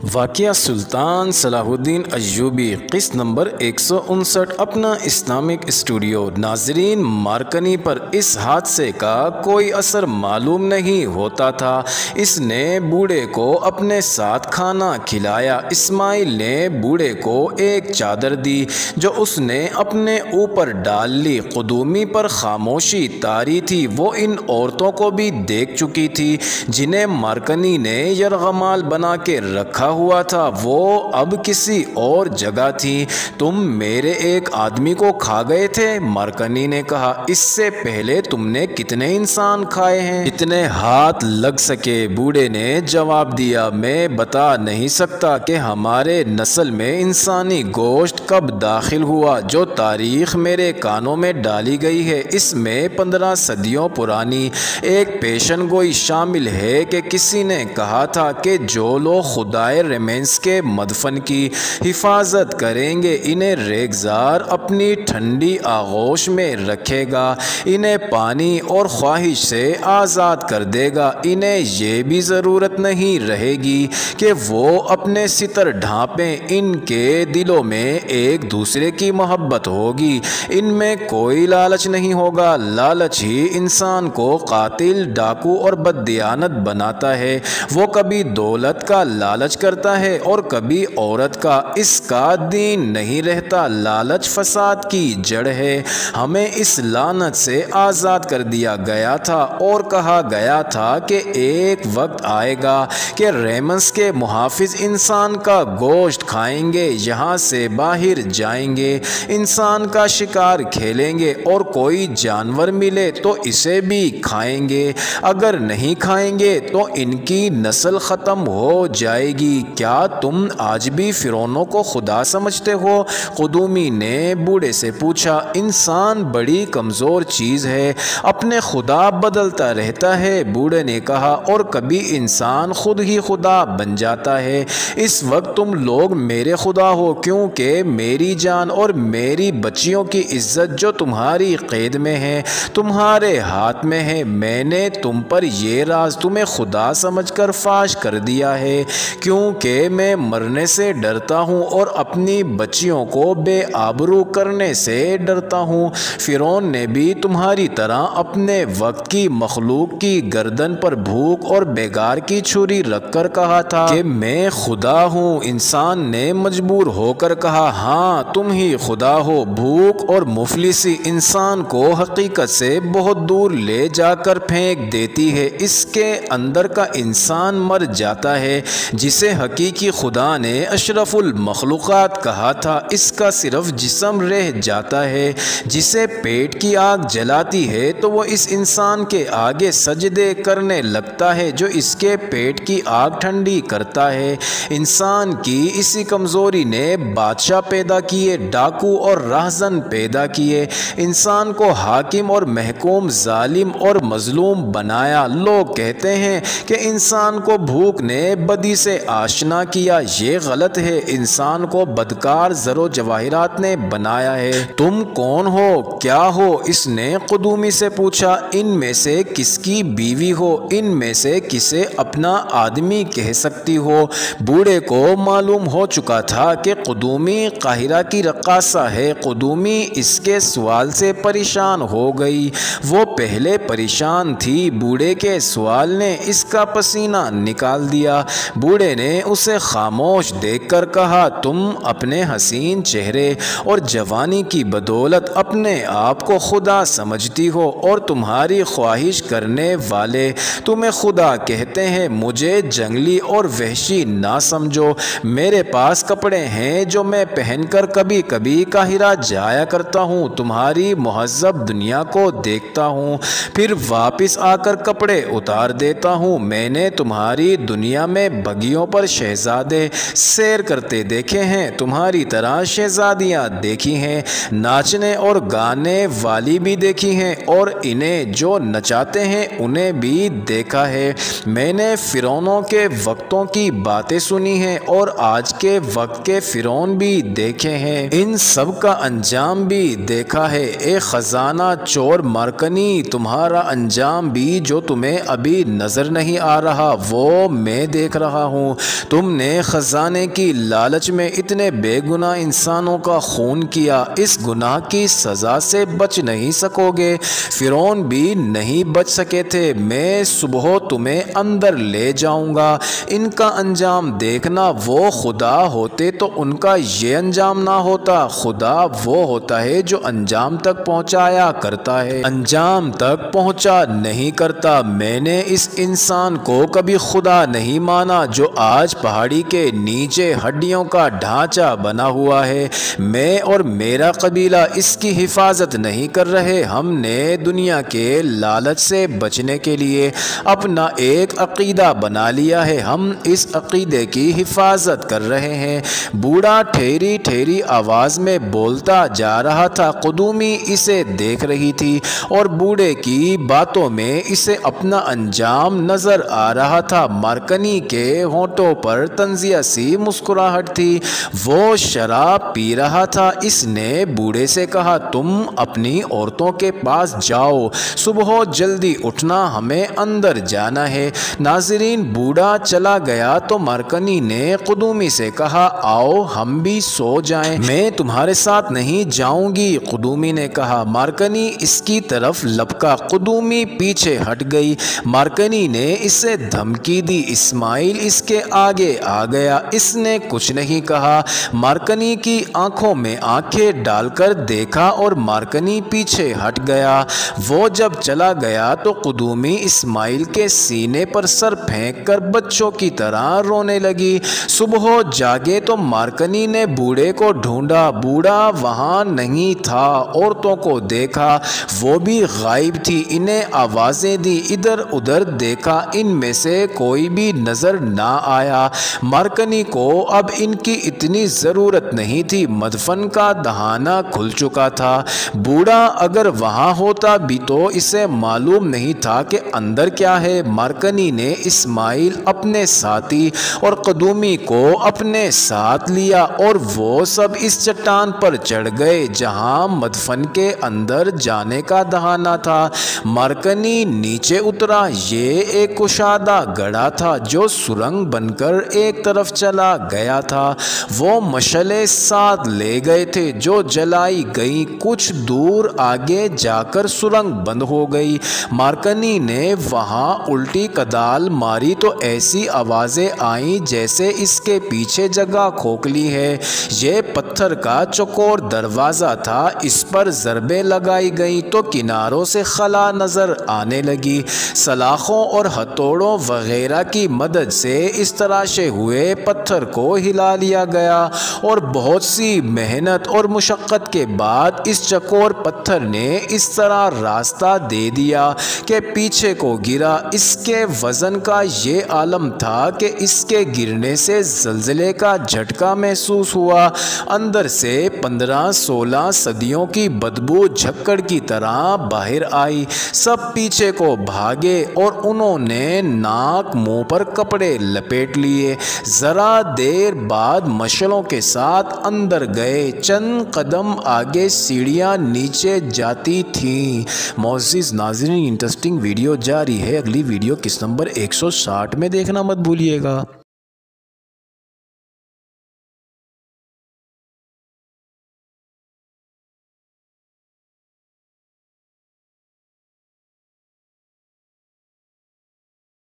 واقعہ سلطان صلاح الدین ایوبی قسط نمبر 159 اپنا اسلامک اسٹوڈیو۔ ناظرین، مارکنی پر اس حادثے کا کوئی اثر معلوم نہیں ہوتا تھا۔ اس نے بوڑھے کو اپنے ساتھ کھانا کھلایا۔ اسماعیل نے بوڑھے کو ایک چادر دی جو اس نے اپنے اوپر ڈال لی۔ قدومی پر خاموشی طاری تھی۔ وہ ان عورتوں کو بھی دیکھ چکی تھی جنہیں مارکنی نے یرغمال بنا کے رکھا ہوا تھا۔ وہ اب کسی اور جگہ تھی۔ تم میرے ایک آدمی کو کھا گئے تھے، مارکنی نے کہا۔ اس سے پہلے تم نے کتنے انسان کھائے ہیں؟ جتنے ہاتھ لگ سکے، بوڑھے نے جواب دیا۔ میں بتا نہیں سکتا کہ ہمارے نسل میں انسانی گوشت کب داخل ہوا۔ جو تاریخ میرے کانوں میں ڈالی گئی ہے اس میں 15 صدیوں پرانی ایک پیشن گوئی شامل ہے کہ کسی نے کہا تھا کہ جو لوگ خدائے ریمنس کے مدفن کی حفاظت کریں گے انہیں ریگزار اپنی ٹھنڈی آغوش میں رکھے گا، انہیں پانی اور خواہش سے آزاد کر دے گا، انہیں یہ بھی ضرورت نہیں رہے گی کہ وہ اپنے ستر ڈھانپیں، ان کے دلوں میں ایک دوسرے کی محبت ہوگی، ان میں کوئی لالچ نہیں ہوگا۔ لالچ ہی انسان کو قاتل، ڈاکو اور بددیانت بناتا ہے۔ وہ کبھی دولت کا لالچ کرتا ہے اور کبھی عورت کا۔ اس کا دین نہیں رہتا۔ لالچ فساد کی جڑ ہے۔ ہمیں اس لعنت سے آزاد کر دیا گیا تھا اور کہا گیا تھا کہ ایک وقت آئے گا کہ ریمنس کے محافظ انسان کا گوشت کھائیں گے، یہاں سے باہر جائیں گے، انسان کا شکار کھیلیں گے اور کوئی جانور ملے تو اسے بھی کھائیں گے، اگر نہیں کھائیں گے تو ان کی نسل ختم ہو جائے گی۔ کیا تم آج بھی فرعونوں کو خدا سمجھتے ہو؟ قدومی نے بوڑھے سے پوچھا۔ انسان بڑی کمزور چیز ہے، اپنے خدا بدلتا رہتا ہے، بوڑھے نے کہا، اور کبھی انسان خود ہی خدا بن جاتا ہے۔ اس وقت تم لوگ میرے خدا ہو کیونکہ میری جان اور میری بچیوں کی عزت جو تمہاری قید میں ہے تمہارے ہاتھ میں ہے۔ میں نے تم پر یہ راز تمہیں خدا سمجھ کر فاش کر دیا ہے کیونکہ میں مرنے سے ڈرتا ہوں اور اپنی بچیوں کو بے آبرو کرنے سے ڈرتا ہوں۔ فرعون نے بھی تمہاری طرح اپنے وقت کی مخلوق کی گردن پر بھوک اور بیگار کی چھری رکھ کر کہا تھا کہ میں خدا ہوں۔ انسان نے مجبور ہو کر کہا، ہاں تم ہی خدا ہو۔ بھوک اور مفلسی انسان کو حقیقت سے بہت دور لے جا کر پھینک دیتی ہے۔ اس کے اندر کا انسان مر جاتا ہے جسے حقیقی خدا نے اشرف المخلوقات کہا تھا۔ اس کا صرف جسم رہ جاتا ہے۔ جسے پیٹ کی آگ جلاتی ہے تو وہ اس انسان کے آگے سجدے کرنے لگتا ہے جو اس کے پیٹ کی آگ ٹھنڈی کرتا ہے۔ انسان کی اسی کمزوری نے بادشاہ پیدا کیے، ڈاکو اور راہزن پیدا کیے، انسان کو حاکم اور محکوم، ظالم اور مظلوم بنایا۔ لوگ کہتے ہیں کہ انسان کو بھوک نے بدی سے آشنا کیا، یہ غلط ہے۔ انسان کو بدکار زر و جواہرات نے بنایا ہے۔ تم کون ہو؟ کیا ہو؟ اس نے قدومی سے پوچھا۔ ان میں سے کس کی بیوی ہو؟ ان میں سے کسے اپنا آدمی کہہ سکتی ہو؟ بوڑھے کو معلوم ہو چکا تھا کہ قدومی قاہرہ کی رقاصہ ہے۔ قدومی اس کے سوال سے پریشان ہو گئی۔ وہ پہلے پریشان تھی، بوڑھے کے سوال نے اس کا پسینہ نکال دیا۔ بوڑھے نے اسے خاموش دیکھ کر کہا، تم اپنے حسین چہرے اور جوانی کی بدولت اپنے آپ کو خدا سمجھتی ہو اور تمہاری خواہش کرنے والے تمہیں خدا کہتے ہیں۔ مجھے جنگلی اور وحشی نہ سمجھو۔ میرے پاس کپڑے ہیں جو میں پہن کر کبھی کبھی قاہرہ جایا کرتا ہوں، تمہاری مہذب دنیا کو دیکھتا ہوں، پھر واپس آ کر کپڑے اتار دیتا ہوں۔ میں نے تمہاری دنیا میں بگیوں پر شہزادے سیر کرتے دیکھے ہیں، تمہاری طرح شہزادیاں دیکھی ہیں، ناچنے اور گانے والی بھی دیکھی ہیں، اور انہیں جو نچاتے ہیں انہیں بھی دیکھا ہے۔ میں نے فرعونوں کے وقتوں کی باتیں سنی ہیں اور آج کے وقت کے فرعون بھی دیکھے ہیں، ان سب کا انجام بھی دیکھا ہے۔ اے خزانہ چور مارکنی، تمہارا انجام بھی جو تمہیں ابھی نظر نہیں آ رہا وہ میں دیکھ رہا ہوں۔ تم نے خزانے کی لالچ میں اتنے بے گناہ انسانوں کا خون کیا، اس گناہ کی سزا سے بچ نہیں سکو گے۔ فرعون بھی نہیں بچ سکے تھے۔ میں صبح تمہیں اندر لے جاؤں گا۔ ان کا انجام دیکھنا، وہ خدا ہوتے تو ان کا یہ انجام نہ ہوتا۔ خدا وہ ہوتا ہے جو انجام تک پہنچایا کرتا ہے، انجام تک پہنچا نہیں کرتا۔ میں نے اس انسان کو کبھی خدا نہیں مانا جو آج پہاڑی کے نیچے ہڈیوں کا ڈھانچہ بنا ہوا ہے۔ میں اور میرا قبیلہ اس کی حفاظت نہیں کر رہے۔ ہم نے دنیا کے لالچ سے بچنے کے لیے اپنا ایک عقیدہ بنا لیا ہے، ہم اس عقیدے کی حفاظت کر رہے ہیں۔ بوڑھا ٹھہری ٹھہری آواز میں بولتا جا رہا تھا۔ قدومی اسے دیکھ رہی تھی اور بوڑھے کی باتوں میں اسے اپنا انجام نظر آ رہا تھا۔ مارکنی کے ہونٹوں پر طنزیہ سی مسکراہٹ تھی۔ وہ شراب پی رہا تھا۔ اس نے بوڑھے سے کہا، تم اپنی عورتوں کے پاس جاؤ، صبح جلدی اٹھنا، ہمیں اندر جانا ہے۔ ناظرین، بوڑھا چلا گیا تو مارکنی نے قدومی سے کہا، آؤ ہم بھی سو جائیں۔ میں تمہارے ساتھ نہیں جاؤں گی، قدومی نے کہا۔ مارکنی اس کی طرف لپکا۔ قدومی پیچھے ہٹ گئی۔ مارکنی نے اسے دھمکی دی۔ اسماعیل اس کے آگے آ گیا۔ اس نے کچھ نہیں کہا۔ مارکنی کی آنکھوں میں آنکھیں ڈال کر دیکھا اور مارکنی پیچھے ہٹ گیا۔ وہ جب چلا گیا تو قدومی اسماعیل کے سینے پر سر پھینک کر بچوں کی طرح رونے لگی۔ صبح جاگے تو مارکنی نے بوڑھے کو ڈھونڈا۔ بوڑھا وہاں نہیں تھا۔ عورتوں کو دیکھا، وہ بھی غائب تھی۔ انہیں آوازیں دی، ادھر ادھر دیکھا، ان میں سے کوئی بھی نظر نہ آیا۔ مارکنی کو اب ان کی اتنی ضرورت نہیں تھی، مدفن کا دہانہ کھل چکا تھا۔ بوڑھا اگر وہاں ہوتا بھی تو اسے معلوم نہیں تھا کہ اندر کیا ہے۔ مارکنی نے اسماعیل اپنے ساتھی اور قدومی کو اپنے ساتھ لیا اور وہ سب اس چٹان پر چڑھ گئے جہاں مدفن کے اندر جانے کا دہانہ تھا۔ مارکنی نیچے اترا۔ یہ ایک کشادہ گڑھا تھا جو سرنگ بن کر ایک طرف چلا گیا تھا۔ وہ مشعلیں ساتھ لے گئے تھے جو جلائی گئیں۔ کچھ دور آگے جا کر سرنگ بند ہو گئی۔ مارکنی نے وہاں الٹی کدال ماری تو ایسی آوازیں آئیں جیسے اس کے پیچھے جگہ کھوکھلی ہے۔ یہ پتھر کا چوکور دروازہ تھا۔ اس پر ضربیں لگائی گئیں تو کناروں سے خلا نظر آنے لگی۔ سلاخوں اور ہتھوڑوں وغیرہ کی مدد سے اس تراشے ہوئے پتھر کو ہلا لیا گیا اور بہت سی محنت اور مشقت کے بعد اس چوکور پتھر نے اس طرح راستہ دے دیا کہ پیچھے کو گرا۔ اس کے وزن کا یہ عالم تھا کہ اس کے گرنے سے زلزلے کا جھٹکا محسوس ہوا۔ اندر سے 15-16 صدیوں کی بدبو جھکڑ کی طرح باہر آئی۔ سب پیچھے کو بھاگے اور انہوں نے ناک منہ پر کپڑے لپیٹ لیے۔ ذرا دیر بعد مشعلوں کے ساتھ اندر گئے۔ چند قدم آگے سیڑھیاں نیچے جاتی تھیں۔ معزز ناظرین، انٹرسٹنگ ویڈیو جاری ہے۔ اگلی ویڈیو قسط نمبر 160 میں دیکھنا مت بھولیے گا۔